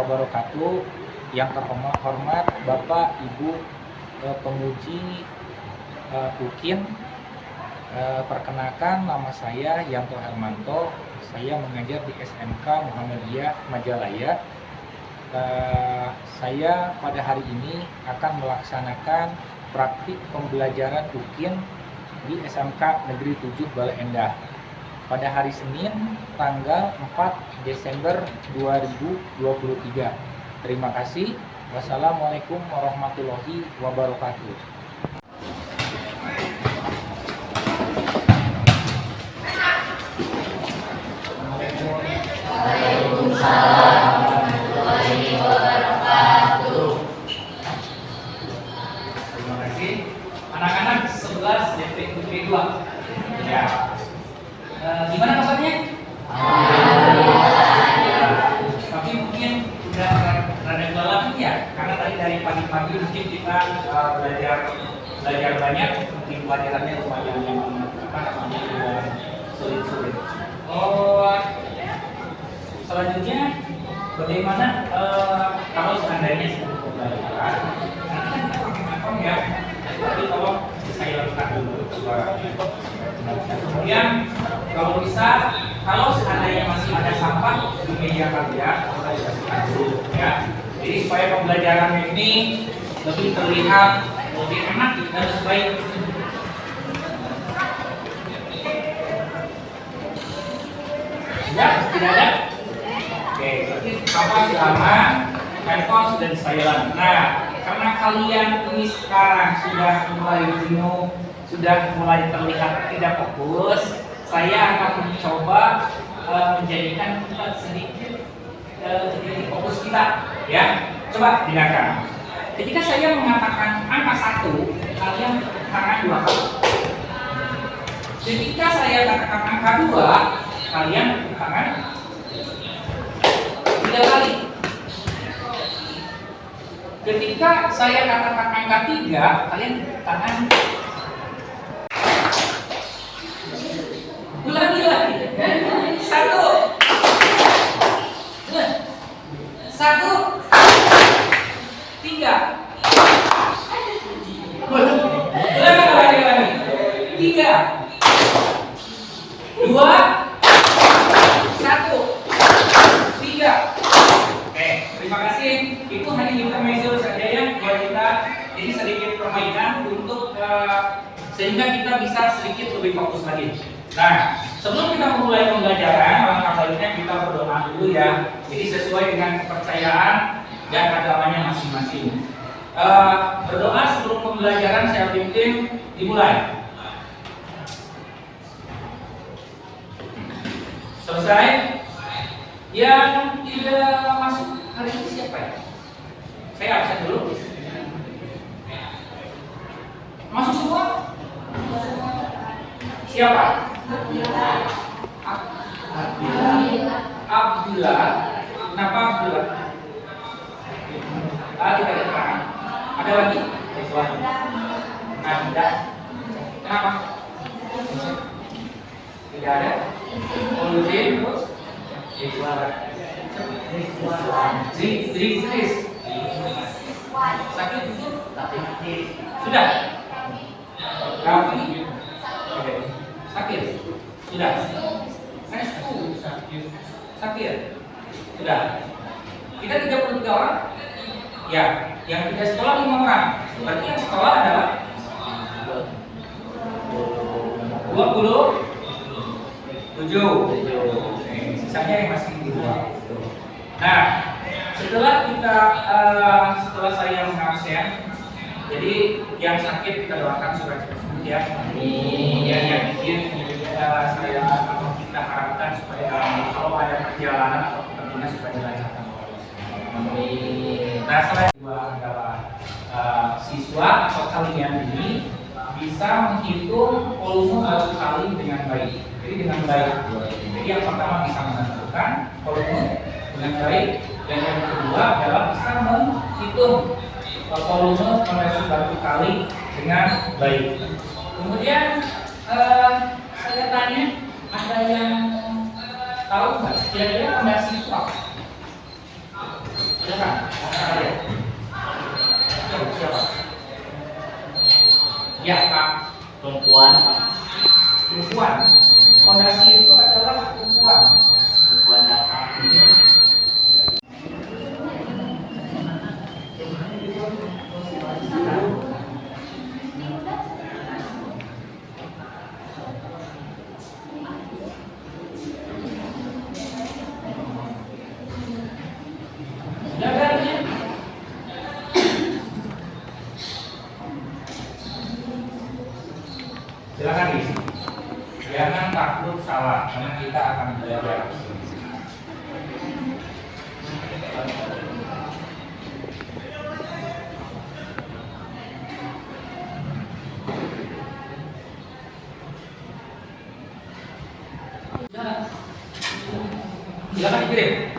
wabarakatuh. Yang terhormat Bapak Ibu penguji UKIN. Perkenalkan, nama saya Yanto Hermanto. Saya mengajar di SMK Muhammadiyah Majalaya. Saya pada hari ini akan melaksanakan praktik pembelajaran UKIN di SMK Negeri 7 Bale Endah pada hari Senin tanggal 4 Desember 2023. Terima kasih. Wassalamualaikum warahmatullahi wabarakatuh. Waalaikumsalam warahmatullahi wabarakatuh. Terima kasih. Anak-anak 11 DP 2. Ya. Gimana kabarnya? Tapi mungkin udah rada kelelahan ya, karena tadi dari pagi-pagi mungkin kita belajar banyak, mungkin pelajarannya lumayan sulit-sulit. Selanjutnya bagaimana kalau seandainya sebelum pembelajaran, nanti kan kita pakai handphone ya, tapi kalau saya lakukan dulu suaranya. Kemudian kalau bisa, kalau seandainya masih ada sampah di meja kerja, kita bersihkan dulu ya. Jadi supaya pembelajarannya ini lebih terlihat lebih enak dan lebih baik. Ya, tidak ada. Oke, berarti apa sih aman? Handphone sudah silent. Nah, karena kalian ini sekarang sudah mulai jenuh, sudah mulai terlihat tidak fokus, saya akan mencoba menjadikan kita sedikit jadi fokus kita, ya. Coba dengarkan. Ketika saya mengatakan angka 1, kalian tangan 2 kali. Ketika saya katakan angka 2, kalian tangan 3 kali. Ketika saya katakan angka 3, kalian tangan ulangi lagi. 1, 3. Ulangi. 3, 2, 1, 3. Oke, terima kasih. Itu hanya intermezzo saja ya buat kita. Ini sedikit permainan untuk sehingga kita bisa sedikit lebih fokus lagi. Nah, sebelum kita memulai pembelajaran, alangkah baiknya kita berdoa dulu ya. Jadi sesuai dengan kepercayaan dan agamanya masing-masing. Berdoa sebelum pembelajaran saya pimpin dimulai. Selesai. Yang tidak masuk hari ini siapa ya? Saya absen dulu. Masuk semua? Siapa? Abdullah. Kenapa Abdullah? Kita keterangan. Ada lagi? Ada. Kenapa? Tidak ada. Uluzin terus? Zikris. Sakit? Sudah. Rafi? Sakit? Sudah. Sakit? Sudah. Kita 33 orang? Ya, yang tidak sekolah 5 orang. Berarti yang sekolah adalah 27. Sisanya yang masih di luar. Nah, setelah setelah saya mengabsen, jadi yang sakit kita doakan supaya cepat sembuh ya. Yang bikin saya atau kita harapkan supaya kalau ada perjalanan atau pertemuan supaya dilancarkan. Nah, selain dua adalah siswa atau kalian ini bisa menghitung volume satu kali dengan baik. Jadi dengan baik. Jadi yang pertama bisa menentukan volume dengan baik, dan yang kedua adalah bisa menghitung volume kompresi satu kali dengan baik. Kemudian saya tanya, ada yang tahu nggak kira-kira fondasi itu apa? Silakan. Siapa? Ya Pak. Tumpuan. Tumpuan. Fondasi itu adalah tumpuan. Tumpuan data. Sudah kan ini? Silakan diisi. Jangan takut salah, karena kita akan belajar. Silakan dikirim.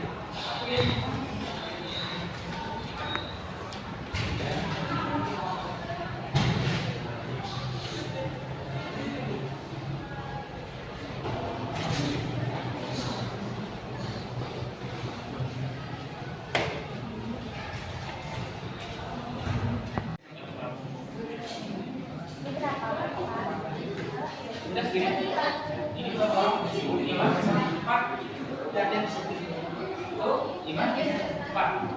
Sudah kirim. Ini tolong ini Mas. Pak. Oh, gimana? Pak.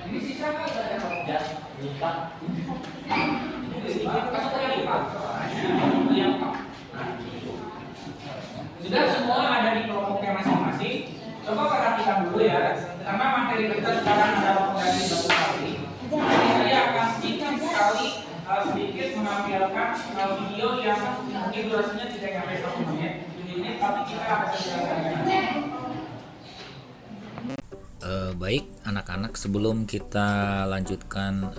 Ini sisa kan ada Lupa. Kasih saya Pak. Yang Pak. Sudah semua ada di kelompoknya masing-masing. Coba perhatikan dulu ya, karena materi kita sekarang adalah pengganti batu kali. Jadi saya akan sedikit sekali sedikit menampilkan video yang mungkin durasinya tidak sampai 1 menit, tapi kita akan jelaskan. Baik anak-anak, sebelum kita lanjutkan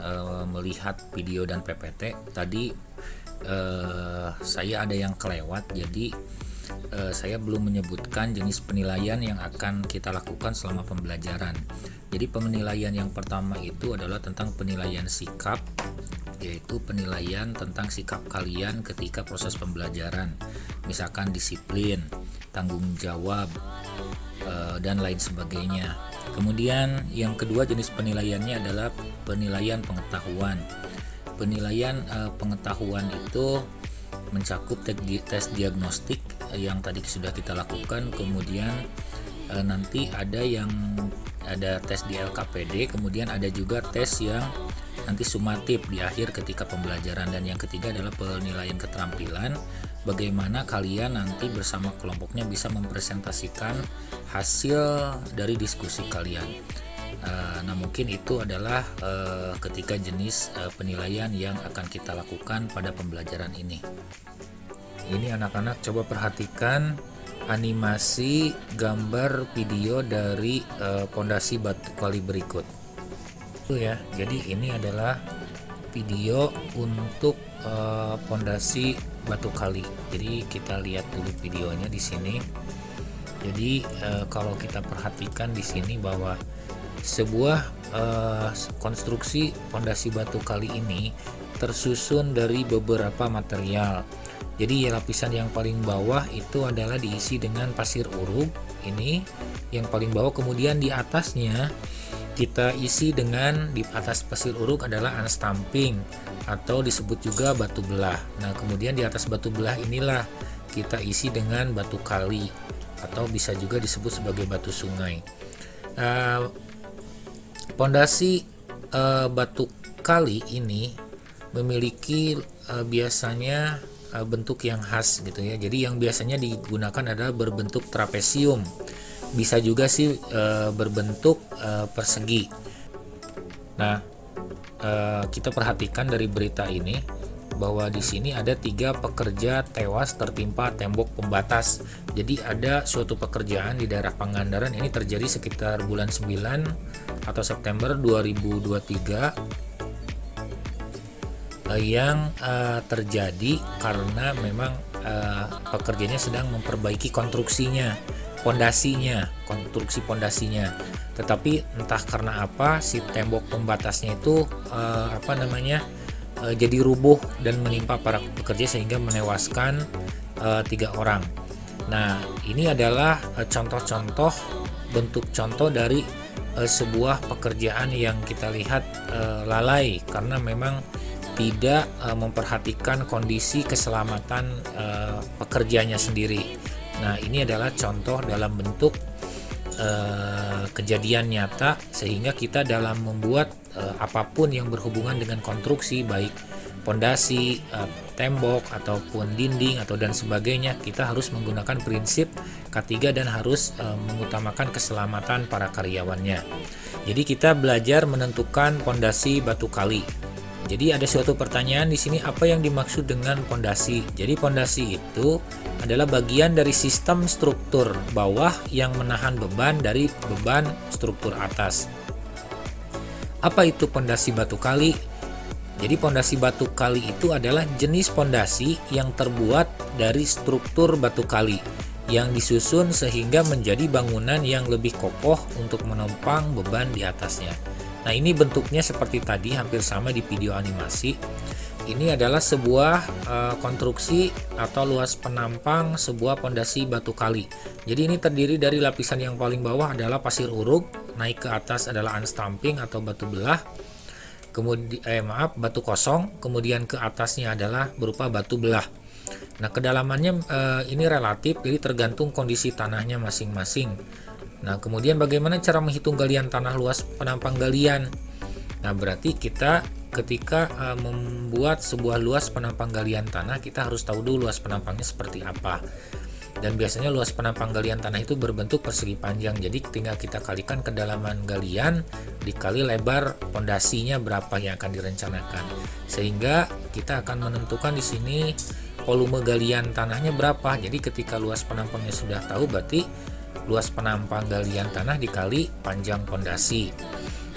melihat video dan PPT tadi, saya ada yang kelewat, jadi saya belum menyebutkan jenis penilaian yang akan kita lakukan selama pembelajaran. Jadi penilaian yang pertama itu adalah tentang penilaian sikap, yaitu penilaian tentang sikap kalian ketika proses pembelajaran, misalkan disiplin, tanggung jawab, dan lain sebagainya. Kemudian yang kedua jenis penilaiannya adalah penilaian pengetahuan. Penilaian pengetahuan itu mencakup tes diagnostik yang tadi sudah kita lakukan, kemudian nanti ada tes di LKPD, kemudian ada juga tes yang nanti sumatif di akhir ketika pembelajaran, dan yang ketiga adalah penilaian keterampilan, bagaimana kalian nanti bersama kelompoknya bisa mempresentasikan hasil dari diskusi kalian. Nah mungkin itu adalah ketiga jenis penilaian yang akan kita lakukan pada pembelajaran ini. Ini anak-anak coba perhatikan animasi gambar video dari pondasi batu kali berikut. Ya, jadi ini adalah video untuk pondasi batu kali. Jadi kita lihat dulu videonya di sini. Jadi kalau kita perhatikan di sini bahwa sebuah konstruksi pondasi batu kali ini tersusun dari beberapa material. Jadi lapisan yang paling bawah itu adalah diisi dengan pasir uruk, ini yang paling bawah, kemudian di atasnya kita isi dengan, di atas pasir uruk adalah unstamping atau disebut juga batu belah. Nah kemudian di atas batu belah inilah kita isi dengan batu kali atau bisa juga disebut sebagai batu sungai. Pondasi batu kali ini memiliki biasanya bentuk yang khas gitu ya. Jadi yang biasanya digunakan adalah berbentuk trapesium, bisa juga sih berbentuk persegi. Nah kita perhatikan dari berita ini bahwa di sini ada 3 pekerja tewas tertimpa tembok pembatas. Jadi ada suatu pekerjaan di daerah Pangandaran, ini terjadi sekitar bulan 9 atau September 2023 yang terjadi karena memang pekerjanya sedang memperbaiki konstruksinya, konstruksi pondasinya. Tetapi entah karena apa si tembok pembatasnya itu jadi rubuh dan menimpa para pekerja sehingga menewaskan 3 orang. Nah, ini adalah contoh-contoh bentuk contoh dari sebuah pekerjaan yang kita lihat lalai karena memang tidak memperhatikan kondisi keselamatan pekerjanya sendiri. Nah, ini adalah contoh dalam bentuk kejadian nyata, sehingga kita dalam membuat apapun yang berhubungan dengan konstruksi, baik pondasi, tembok ataupun dinding atau dan sebagainya, kita harus menggunakan prinsip K3 dan harus mengutamakan keselamatan para karyawannya. Jadi kita belajar menentukan pondasi batu kali. Jadi ada suatu pertanyaan di sini, apa yang dimaksud dengan pondasi? Jadi pondasi itu adalah bagian dari sistem struktur bawah yang menahan beban dari beban struktur atas. Apa itu pondasi batu kali? Jadi pondasi batu kali itu adalah jenis pondasi yang terbuat dari struktur batu kali yang disusun sehingga menjadi bangunan yang lebih kokoh untuk menopang beban di atasnya. Nah, ini bentuknya seperti tadi, hampir sama di video animasi. Ini adalah sebuah konstruksi atau luas penampang sebuah pondasi batu kali. Jadi ini terdiri dari lapisan yang paling bawah adalah pasir uruk, naik ke atas adalah unstamping atau batu belah, kemudian batu kosong, kemudian ke atasnya adalah berupa batu belah. Nah, kedalamannya ini relatif, jadi tergantung kondisi tanahnya masing-masing. Nah, kemudian bagaimana cara menghitung galian tanah luas penampang galian? Nah, berarti kita ketika membuat sebuah luas penampang galian tanah, kita harus tahu dulu luas penampangnya seperti apa. Dan biasanya luas penampang galian tanah itu berbentuk persegi panjang. Jadi tinggal kita kalikan kedalaman galian dikali lebar pondasinya berapa yang akan direncanakan. Sehingga kita akan menentukan di sini volume galian tanahnya berapa. Jadi ketika luas penampangnya sudah tahu, berarti luas penampang galian tanah dikali panjang pondasi.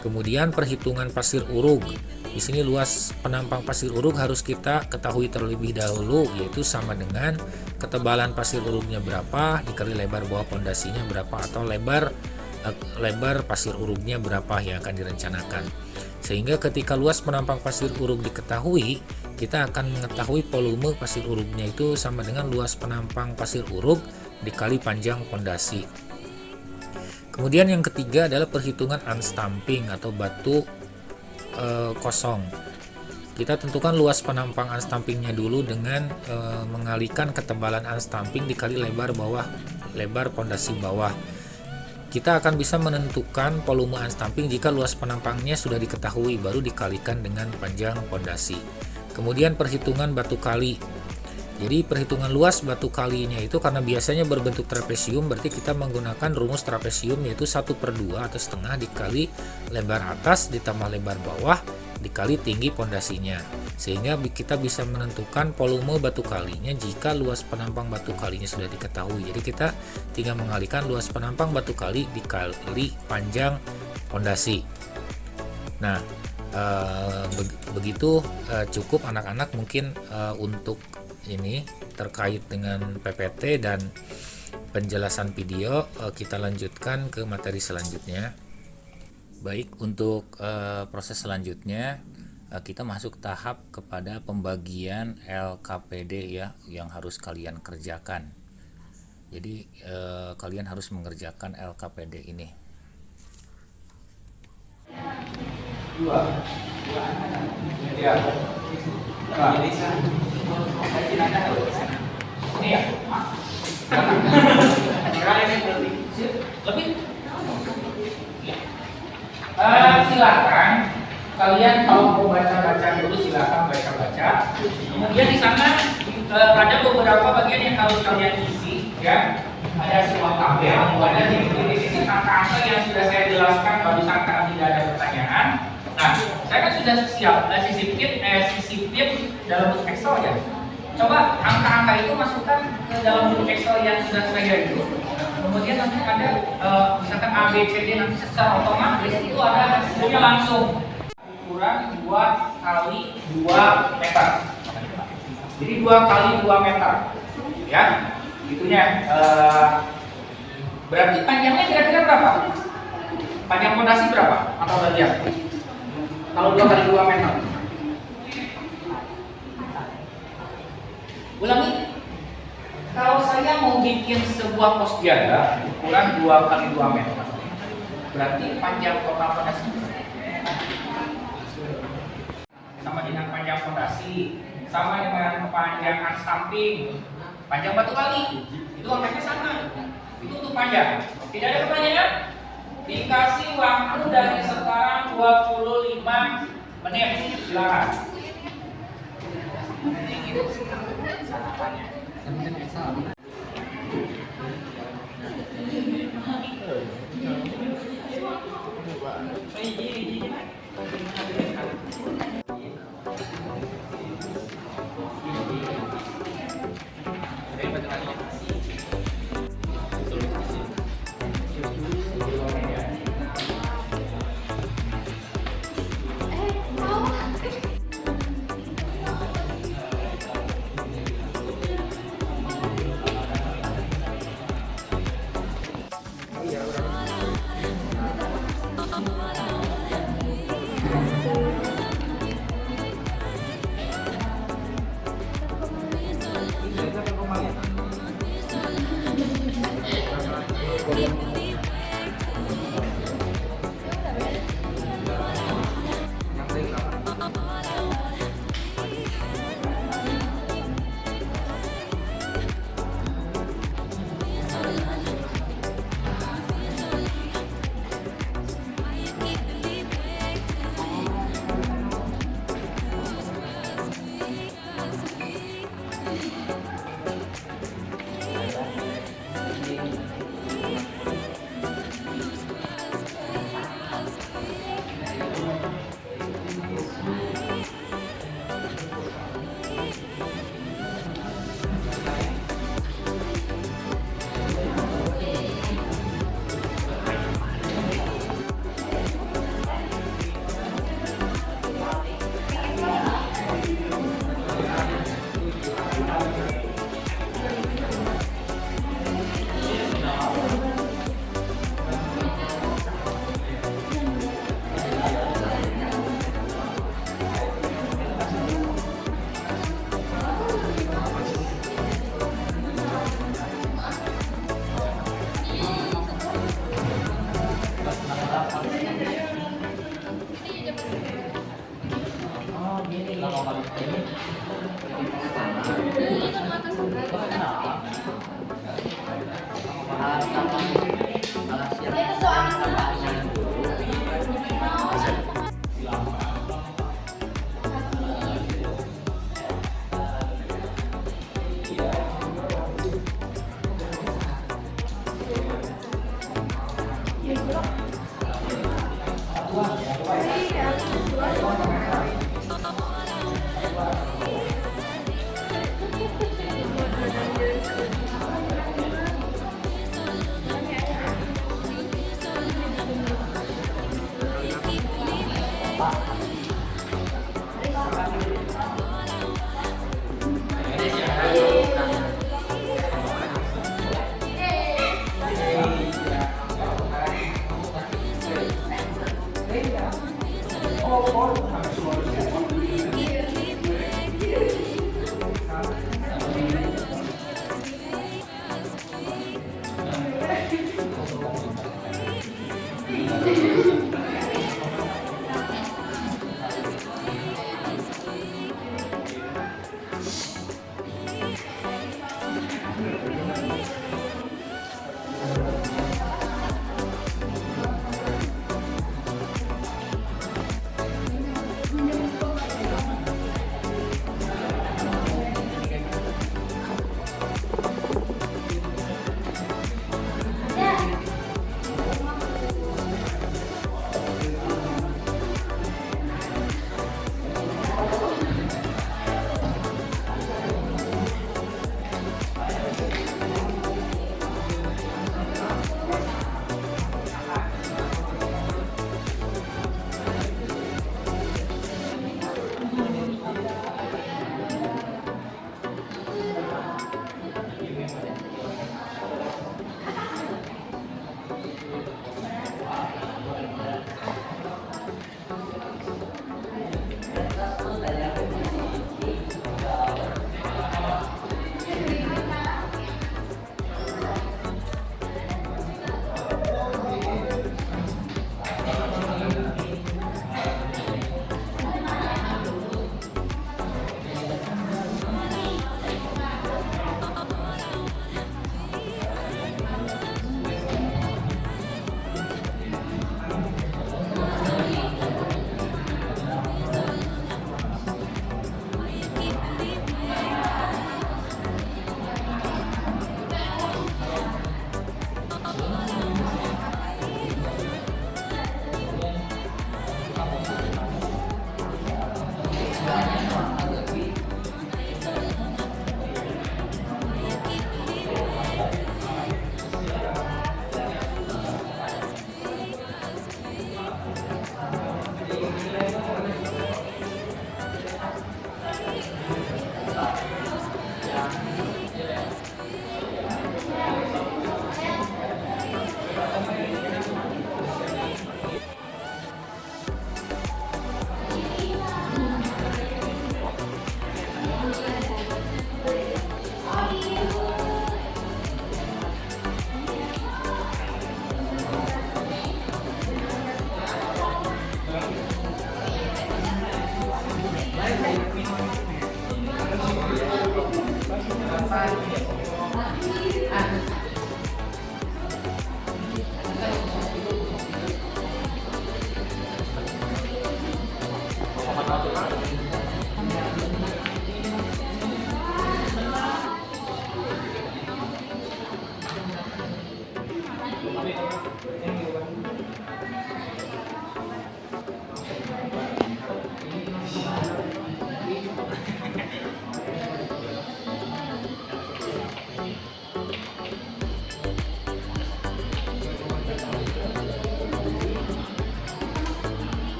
Kemudian perhitungan pasir uruk. Di sini luas penampang pasir uruk harus kita ketahui terlebih dahulu, yaitu sama dengan ketebalan pasir uruknya berapa dikali lebar bawah pondasinya berapa, atau lebar pasir uruknya berapa yang akan direncanakan. Sehingga ketika luas penampang pasir uruk diketahui, kita akan mengetahui volume pasir uruknya itu sama dengan luas penampang pasir uruk dikali panjang pondasi. Kemudian yang ketiga adalah perhitungan unstamping atau batu kosong. Kita tentukan luas penampang unstampingnya dulu dengan mengalihkan ketebalan unstamping dikali lebar pondasi bawah. Kita akan bisa menentukan volume unstamping jika luas penampangnya sudah diketahui, baru dikalikan dengan panjang pondasi. Kemudian perhitungan batu kali. Jadi perhitungan luas batu kalinya itu karena biasanya berbentuk trapesium, berarti kita menggunakan rumus trapesium, yaitu 1/2 atau setengah dikali lebar atas ditambah lebar bawah dikali tinggi pondasinya. Sehingga kita bisa menentukan volume batu kalinya jika luas penampang batu kalinya sudah diketahui. Jadi kita tinggal mengalihkan luas penampang batu kali dikali panjang pondasi. Nah, begitu cukup anak-anak mungkin untuk ini terkait dengan PPT dan penjelasan video. Kita lanjutkan ke materi selanjutnya. Baik, untuk proses selanjutnya kita masuk tahap kepada pembagian LKPD ya, yang harus kalian kerjakan. Jadi kalian harus mengerjakan LKPD ini. Ini ya? Lebih? Silakan kalian kalau mau baca-baca dulu, silakan baca-baca. Kemudian di sana ada beberapa bagian yang harus kalian isi, ya. Ada sebuah tabel, ada titik-titik angka-angka yang sudah saya jelaskan barusan karena tidak ada pertanyaan. Nah, saya kan sudah siap sisipin dalam bentuk Excel ya. Coba angka-angka itu masukkan ke dalam bentuk Excel yang sudah saya itu. Kemudian nanti ada misalkan A, B, C, D, nanti secara otomatis itu ada hasilnya langsung. Ukuran 2 kali 2 meter. Jadi 2 kali 2 meter. Ya, itunya. Berarti panjangnya kira-kira berapa? Panjang pondasi berapa? Atau udah lihat? Kalau 2 kali 2 meter. Ulangi. Kalau saya mau bikin sebuah pos jaga ukuran 2 kali 2 meter, Berarti panjang total fondasi sama dengan panjang fondasi, sama dengan panjang ars samping, panjang batu kali, itu angkanya sama. Itu untuk panjang. Tidak ada pertanyaan? Dikasih waktu dari sekarang 25 menit. Silakan.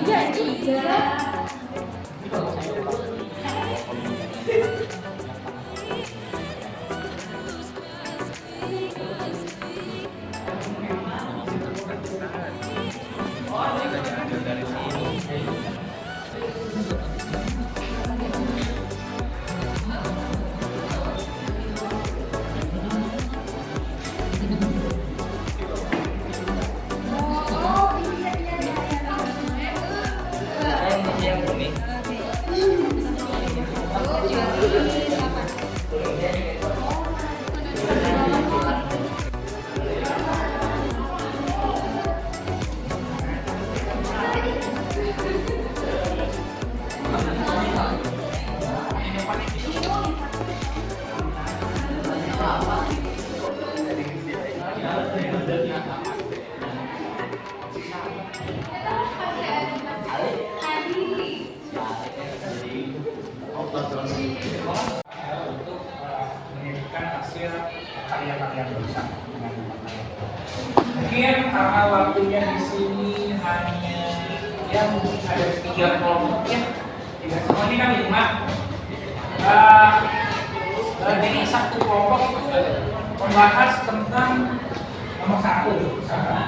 Enggak juga. Untuk menyajikan hasil karya-karya tulisan. Mungkin karena waktunya di sini hanya ya mungkin ada 3 kelompok ya, tidak semua ini kan 5. Jadi satu kelompok itu membahas tentang nomor 1 misalkan.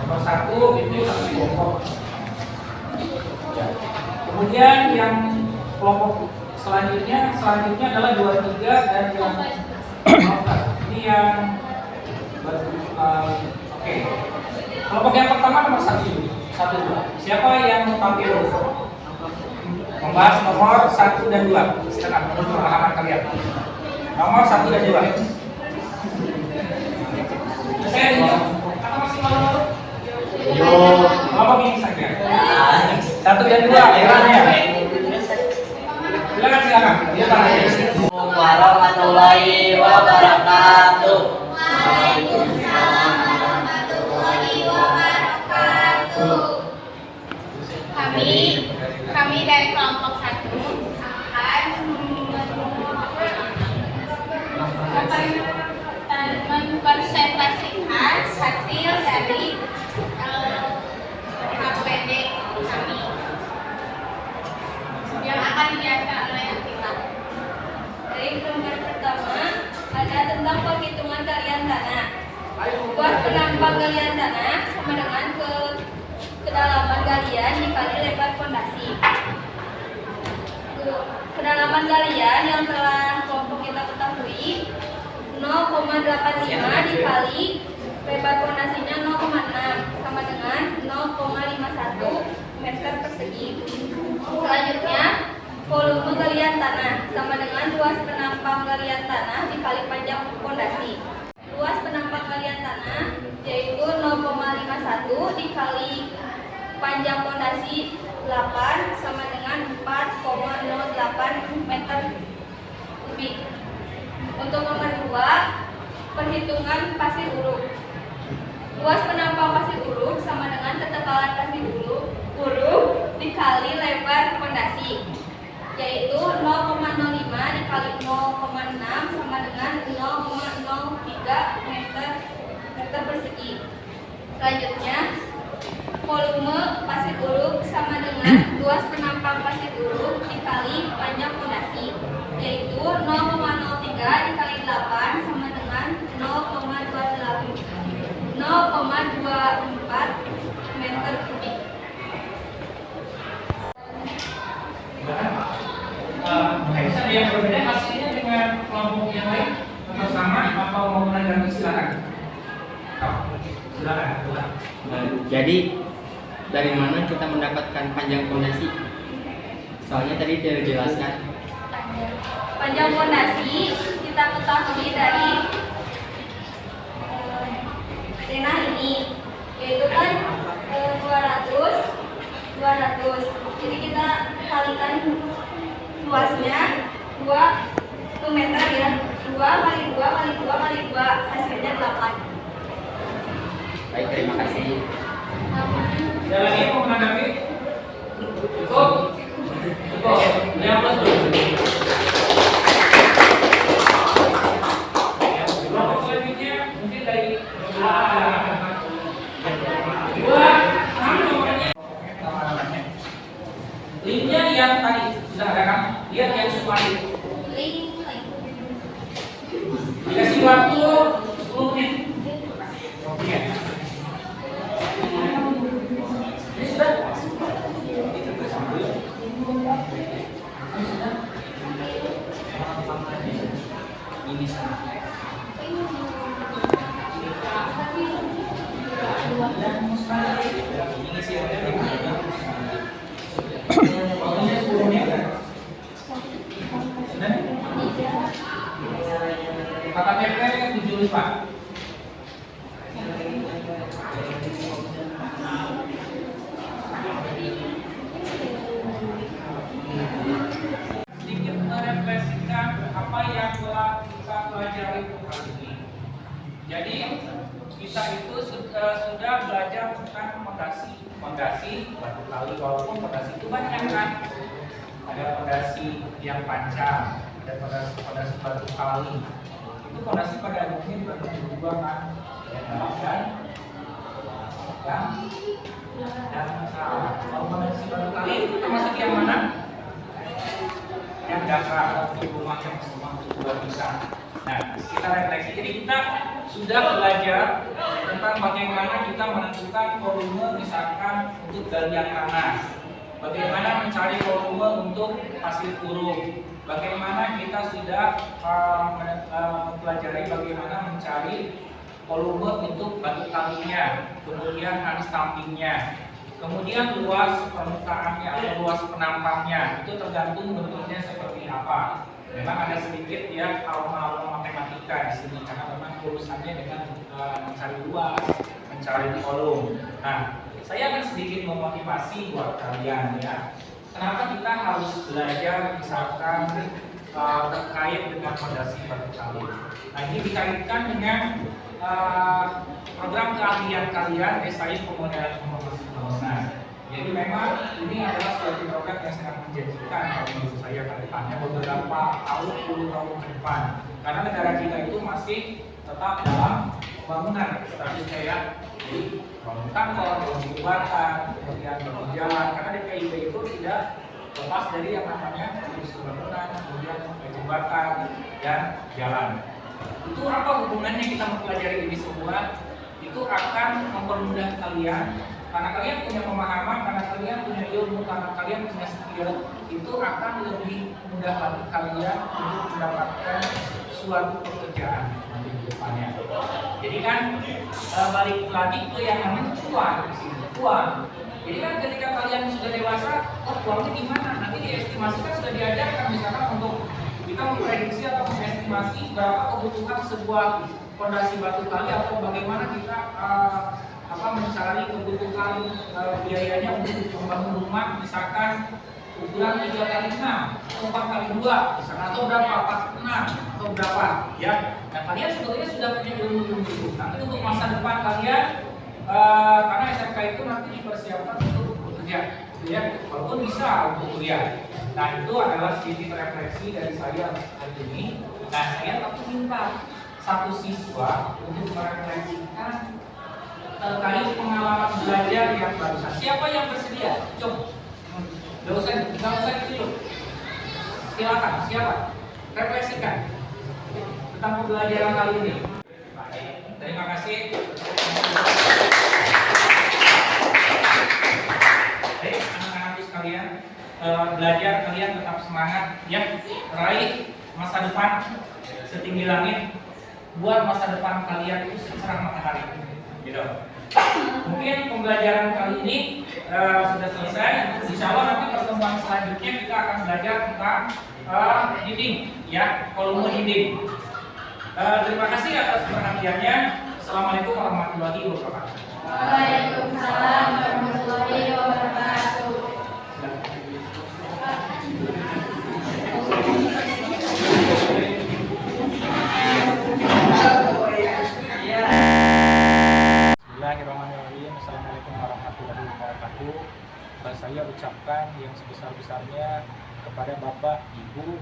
Nomor 1 itu satu kelompok. Kemudian yang kelompok selanjutnya adalah 2, 3 dan yang ini yang oke. Kelompok yang pertama nomor 1, 2. Siapa yang tampil membahas nomor 1 dan 2? Silakan menurut pemahaman kalian. Nomor 1 dan 2. Saya tunjuk atau masih malu? Kelompok ini saja. 1 dan 2 ya. Silakan. Assalamualaikum warahmatullahi wabarakatuh. Waalaikumsalam warahmatullahi wabarakatuh. Kami dari kelompok 1 akan mengkonsentrasikan hasil dari HPD kami yang akan dijelaskan oleh kita. Dari gambar pertama ada tentang perhitungan galian tanah. Luas penambang galian tanah sama dengan kedalaman galian dikali lebar fondasi. Kedalaman galian yang telah kelompok kita ketahui 0,85 dikali lebar fondasinya 0,6 sama dengan 0,51 meter persegi. Selanjutnya, volume galian tanah sama dengan luas penampang galian tanah dikali panjang fondasi. Luas penampang galian tanah yaitu 0,51 dikali panjang fondasi 8 sama dengan 4,08 meter kubik. Untuk nomor 2, perhitungan pasir uruk. Luas penampang pasir uruk sama dengan ketebalan pasir uruk dikali lebar fondasi, yaitu 0,05 dikali 0,6 sama dengan 0,03 meter persegi. Selanjutnya, volume pasir uruk sama dengan luas penampang pasir uruk dikali panjang fondasi, yaitu 0,03 dikali 8 sama dengan 0,24 meter kubik. Ada yang berbeda hasilnya dengan kelompok yang lain atau sama atau mau menanggapi silakan. Silakan. Jadi dari mana kita mendapatkan panjang fondasi? Soalnya tadi tidak dijelaskan. Panjang fondasi kita ketahui dari denah ini, yaitu kan 200. Jadi kita kalikan luasnya 2 meter ya. 2 kali 2 hasilnya 8. Baik, terima kasih. Ada lagi yang mau menanggapi? Cukup. Yang plus dulu. Kelompok selanjutnya mungkin dari 2 nomornya. yang tadi sudah ada kan? Lihat yang summary. Dikasih waktu 10 menit. Oke. Ini sudah. Ini sama. Ini sih KTP 75. Sedikit merefleksikan apa yang telah kita pelajari hari ini. Jadi kita itu sudah belajar tentang fondasi batu kali, walaupun fondasi itu banyak kan. Ada fondasi yang panjang, ada fondasi batu kali. Itu fondasi pada umumnya berdua kan, dan kalau fondasi batu kali itu termasuk yang mana? Yang dasar untuk rumah yang semua dua bisa. Nah, kita refleksi. Jadi kita sudah belajar tentang bagaimana kita menentukan volume misalkan untuk galian tanah, bagaimana mencari volume untuk pasir kurung, bagaimana kita sudah mempelajari bagaimana mencari volume untuk batu kalinya, kemudian garis sampingnya, kemudian luas permukaannya atau luas penampangnya itu tergantung bentuknya seperti apa. Memang ada sedikit ya aroma matematika di sini karena memang urusannya dengan mencari luas, mencari volume. Nah, saya akan sedikit memotivasi buat kalian ya. Kenapa kita harus belajar misalkan terkait dengan fondasi batu kali. Nah, ini dikaitkan dengan program keahlian kalian SAI Pemodelan Informasi Bangunan. Jadi memang ini adalah suatu program yang sangat menjanjikan kalau menurut saya ke depannya beberapa tahun, 10 tahun ke depan. Karena negara kita itu masih tetap dalam pembangunan status kayak jadi bangun kantor, bangun jembatan, kemudian bangun jalan. Karena DKIP itu tidak lepas dari yang namanya industri bangunan, kemudian jembatan dan jalan. Itu apa hubungannya kita mempelajari ini semua? Itu akan mempermudah kalian. Karena kalian punya pemahaman, karena kalian punya ilmu, karena kalian punya skill, itu akan lebih mudah bagi kalian untuk mendapatkan suatu pekerjaan nanti di depannya. Jadi kan balik lagi ke yang namanya uang di sini, uang. Jadi kan ketika kalian sudah dewasa, uangnya gimana? Nanti diestimasi kan sudah diajarkan misalkan untuk kita memprediksi atau mengestimasi berapa kebutuhan sebuah fondasi batu kali atau bagaimana kita mencari kebutuhan biayanya untuk membangun rumah misalkan ukuran 3x6 atau 4x2 misalkan atau berapa 4x6 atau berapa ya. Nah, kalian sebetulnya sudah punya ilmu itu. Nanti untuk masa depan kalian karena SMK itu nanti dipersiapkan untuk bekerja ya, walaupun bisa untuk kuliah. Nah, itu adalah sedikit refleksi dari saya hari ini. Nah, saya tapi minta satu siswa untuk merefleksikan terkait pengalaman belajar yang barusan. Siapa yang bersedia? Coba. Gak usah itu. Silakan. Siapa? Refleksikan tentang pembelajaran kali ini. Terima kasih. Baik, anak-anakku sekalian, belajar kalian tetap semangat ya, raih masa depan setinggi langit, buat masa depan kalian itu secerah matahari. Gitu. Mungkin pembelajaran kali ini sudah selesai. Insya Allah nanti pertemuan selanjutnya kita akan belajar tentang dinding, ya, volume dinding. Terima kasih atas perhatiannya. Assalamualaikum warahmatullahi wabarakatuh. Waalaikumsalam warahmatullahi wabarakatuh. Bismillahirrahmanirrahim. Assalamualaikum warahmatullahi wabarakatuh. Saya ucapkan yang sebesar-besarnya kepada Bapak, Ibu,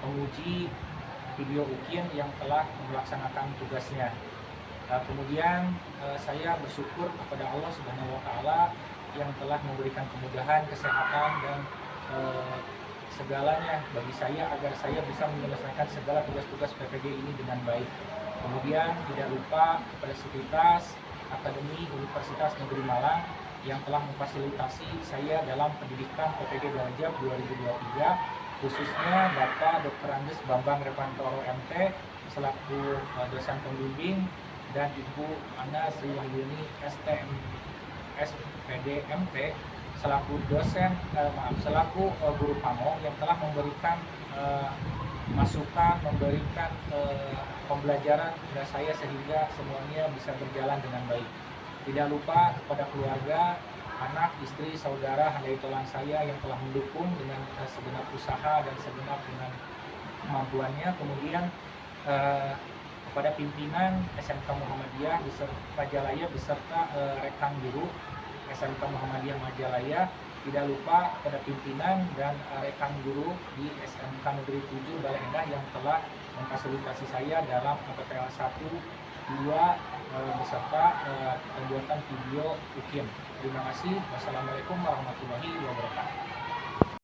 penguji video UKIN yang telah melaksanakan tugasnya. Kemudian saya bersyukur kepada Allah Subhanahu wa Ta'ala yang telah memberikan kemudahan, kesehatan, dan segalanya bagi saya agar saya bisa menyelesaikan segala tugas-tugas PPG ini dengan baik. Kemudian tidak lupa kepada Sivitas Akademi Universitas Negeri Malang yang telah memfasilitasi saya dalam pendidikan PPG Darajat 2023, khususnya Bapak Dr. Andes Bambang Repantoro MT selaku dosen pembimbing dan Ibu Ana Sri Wahyuni STM SPD MT selaku selaku guru pamong yang telah memberikan masukan, memberikan pembelajaran kepada saya sehingga semuanya bisa berjalan dengan baik. Tidak lupa kepada keluarga, anak, istri, saudara, handai tolan saya yang telah mendukung dengan segenap usaha dan segenap dengan kemampuannya. Kemudian kepada pimpinan SMK Muhammadiyah Majalaya beserta rekan guru SMK Muhammadiyah Majalaya, tidak lupa kepada pimpinan dan rekan guru di SMK Negeri 7 Bale Endah yang telah memfasilitasi saya dalam PPL 1, 2 beserta pembuatan video UKIM. Terima kasih. Wassalamualaikum warahmatullahi wabarakatuh.